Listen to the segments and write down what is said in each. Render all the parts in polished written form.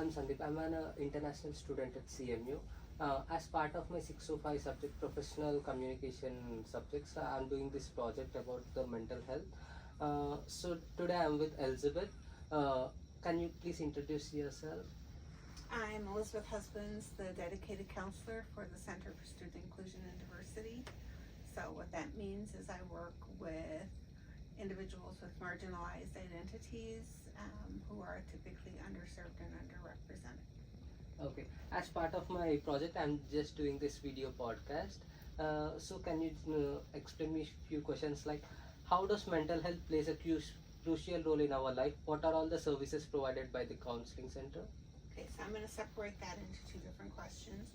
I'm Sandeep. I'm an international student at CMU. As part of my 605 subject, professional communication subjects, I'm doing this project about the mental health. So today I'm with Elizabeth. Uh, can you please introduce yourself? I'm Elizabeth Husbands, the dedicated counselor for the Center for Student Inclusion and Diversity. So what that means is I work with individuals with marginalized identities who are typically underserved and underrepresented. Okay. As part of my project, I'm just doing this video podcast. So can you explain me a few questions like how does mental health plays a crucial role in our life? What are all the services provided by the counseling center? Okay, so I'm going to separate that into two different questions.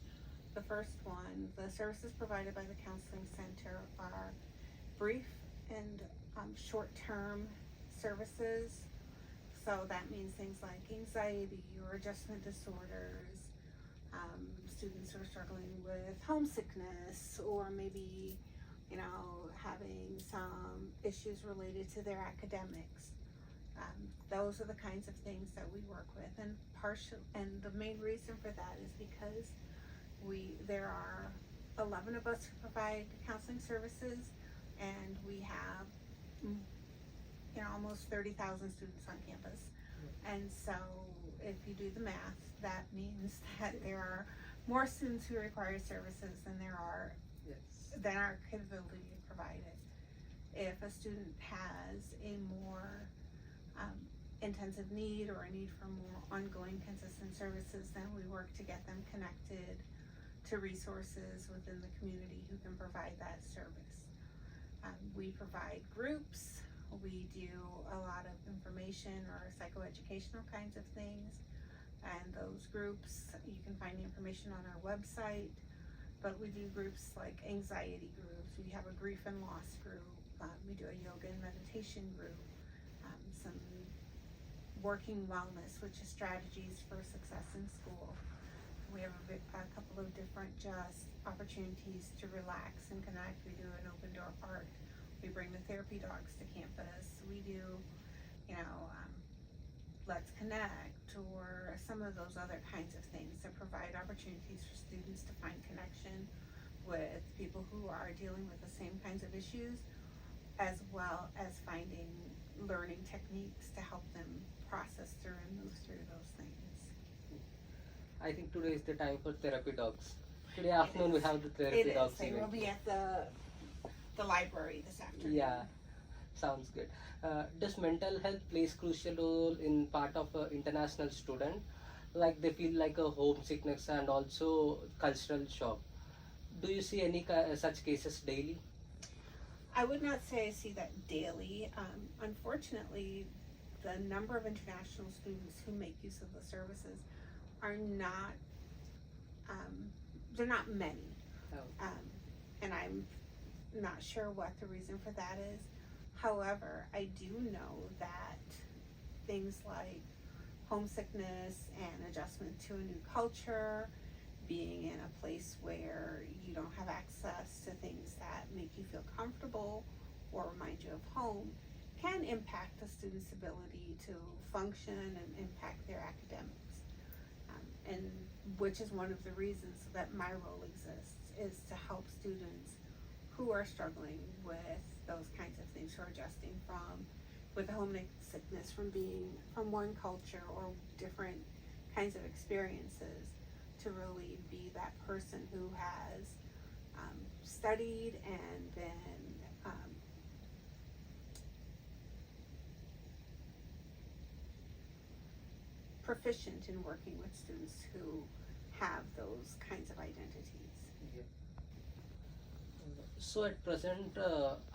The first one, the services provided by the counseling center are brief and short-term services. So that means things like anxiety or adjustment disorders, students who are struggling with homesickness, or maybe, having some issues related to their academics. Those are the kinds of things that we work with, and the main reason for that is because there are 11 of us who provide counseling services, and we have almost 30,000 students on campus. And so if you do the math, that means that there are more students who require services than there are Yes. than our capability to provide it. If a student has a more intensive need or a need for more ongoing consistent services, then we work to get them connected to resources within the community who can provide that service. We provide groups. We do a lot of information or psychoeducational kinds of things, and those groups, you can find the information on our website. But we do groups like anxiety groups. We have a grief and loss group. We do a yoga and meditation group. Some working wellness, which is strategies for success in school. We have a couple of different just opportunities to relax and connect. We do an open door park. We bring the therapy dogs to campus. We do, Let's Connect, or some of those other kinds of things that provide opportunities for students to find connection with people who are dealing with the same kinds of issues, as well as finding learning techniques to help them process through and move through those things. I think today is the time for therapy dogs. Today afternoon we have the therapy It is. dogs They event. will be at the library this afternoon. Yeah, sounds good. Does mental health plays crucial role in part of international student? Like they feel like a homesickness and also cultural shock. Do you see any such cases daily? I would not say I see that daily. Unfortunately, the number of international students who make use of the services are not, they're not many. Oh. And I'm not sure what the reason for that is. However, I do know that things like homesickness and adjustment to a new culture, being in a place where you don't have access to things that make you feel comfortable or remind you of home, can impact the student's ability to function and impact their academics. And which is one of the reasons that my role exists, is to help students who are struggling with those kinds of things, who are adjusting with homesickness from being from one culture or different kinds of experiences, to really be that person who has studied and been proficient in working with students who have those kinds of identities. Yeah. So at present,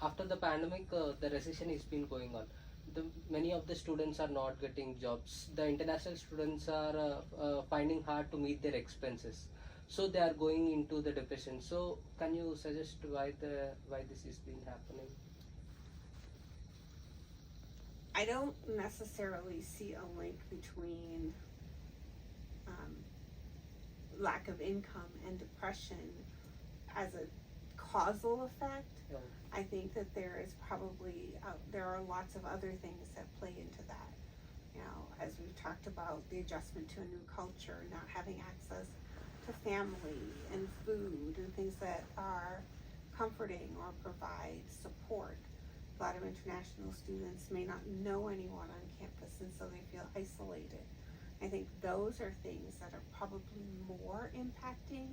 after the pandemic, the recession has been going on. Many of the students are not getting jobs. The international students are finding hard to meet their expenses, so they are going into the depression. So can you suggest why this is been happening? I don't necessarily see a link between lack of income and depression as a causal effect. Yeah. I think that there are lots of other things that play into that. You know, as we've talked about, the adjustment to a new culture, not having access to family and food and things that are comforting or provide support. A lot of international students may not know anyone on campus, and so they feel isolated. I think those are things that are probably more impacting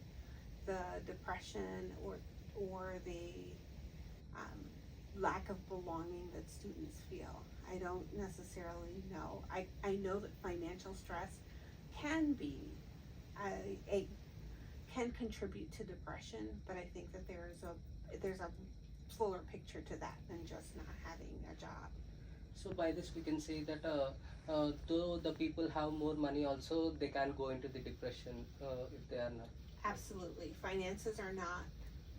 the depression or the lack of belonging that students feel. I don't necessarily know. I know that financial stress can be can contribute to depression, but I think that there's a fuller picture to that than just not having a job. So by this we can say that though the people have more money, also they can go into the depression if they are not. Absolutely. Finances are not,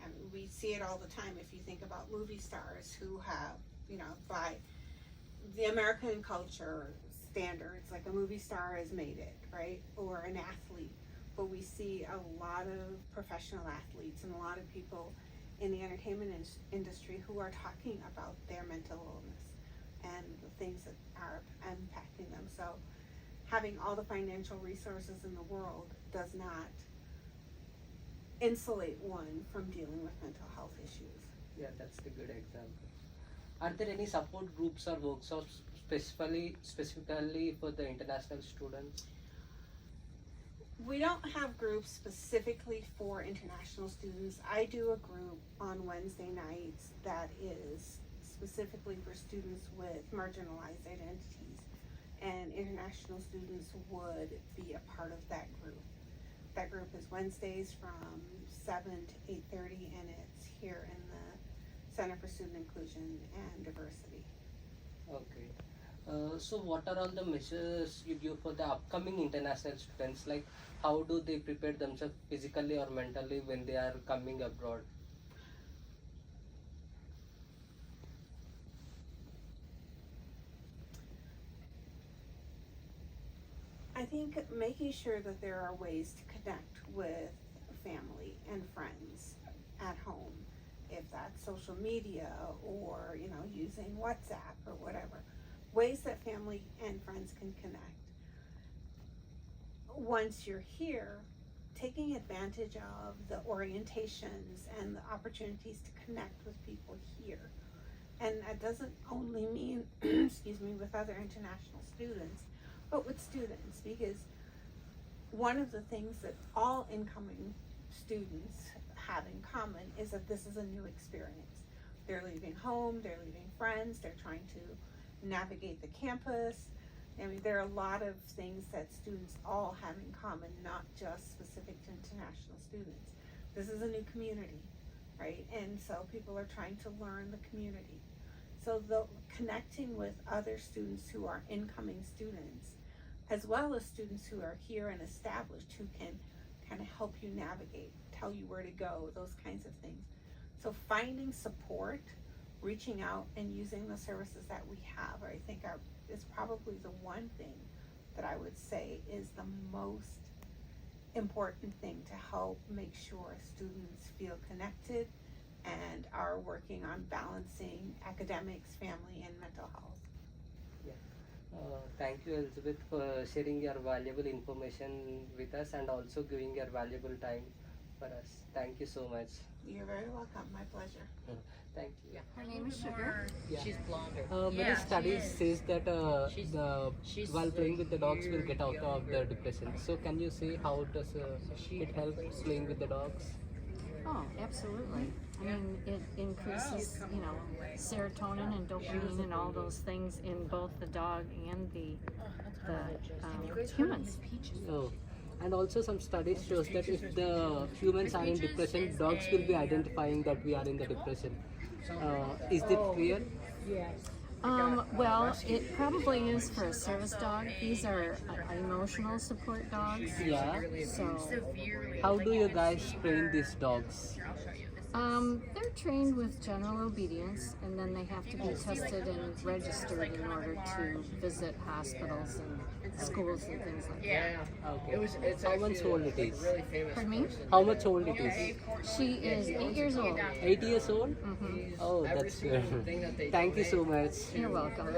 I mean, we see it all the time. If you think about movie stars who have, you know, by the American culture standards, like a movie star has made it, right? Or an athlete. But we see a lot of professional athletes and a lot of people in the entertainment industry who are talking about their mental illness and the things that are impacting them. So having all the financial resources in the world does not insulate one from dealing with mental health issues. Yeah, that's the good example. Are there any support groups or workshops specifically for the international students? We don't have groups specifically for international students. I do a group on Wednesday nights that is specifically for students with marginalized identities, and international students would be a part of that group. That group is Wednesdays from 7 to 8:30, and it's here in the Center for Student Inclusion and Diversity. Okay. So what are all the measures you give for the upcoming international students? Like how do they prepare themselves physically or mentally when they are coming abroad? I think making sure that there are ways to connect with family and friends at home, if that's social media or, you know, using WhatsApp or whatever, ways that family and friends can connect. Once you're here, taking advantage of the orientations and the opportunities to connect with people here. And that doesn't only mean, excuse me, with other international students, but with students, because one of the things that all incoming students have in common is that this is a new experience. They're leaving home, they're leaving friends, they're trying to navigate the campus. I mean, there are a lot of things that students all have in common, not just specific to international students. This is a new community, right? And so people are trying to learn the community. So connecting with other students who are incoming students, as well as students who are here and established, who can kind of help you navigate, tell you where to go, those kinds of things. So finding support, reaching out and using the services that we have, I think is probably the one thing that I would say is the most important thing to help make sure students feel connected and are working on balancing academics, family, and mental health. Thank you, Elizabeth, for sharing your valuable information with us and also giving your valuable time for us. Thank you so much. You're very welcome. My pleasure. Thank you. Her name is Sugar. Yeah. She's blonder. Many studies says that She's while playing with the dogs will very get out of the young. depression. So can you say how does it help playing with the dogs? Oh, absolutely. I mean, it increases, you know, serotonin and dopamine and all those things in both the dog and the humans. Oh. And also some studies shows that if the humans are in depression, dogs will be identifying that we are in the depression. Is it real? Well, it probably is for a service dog. These are emotional support dogs. Yeah. So, How do you guys train these dogs? they're trained with general obedience, and then they have to be tested and registered in order to visit hospitals and schools and things like that. Okay. How much old it is? Pardon me? How much old it is? She is 8 years old. 8 years old? Mhm. Oh, that's good. Thank you so much. You're welcome.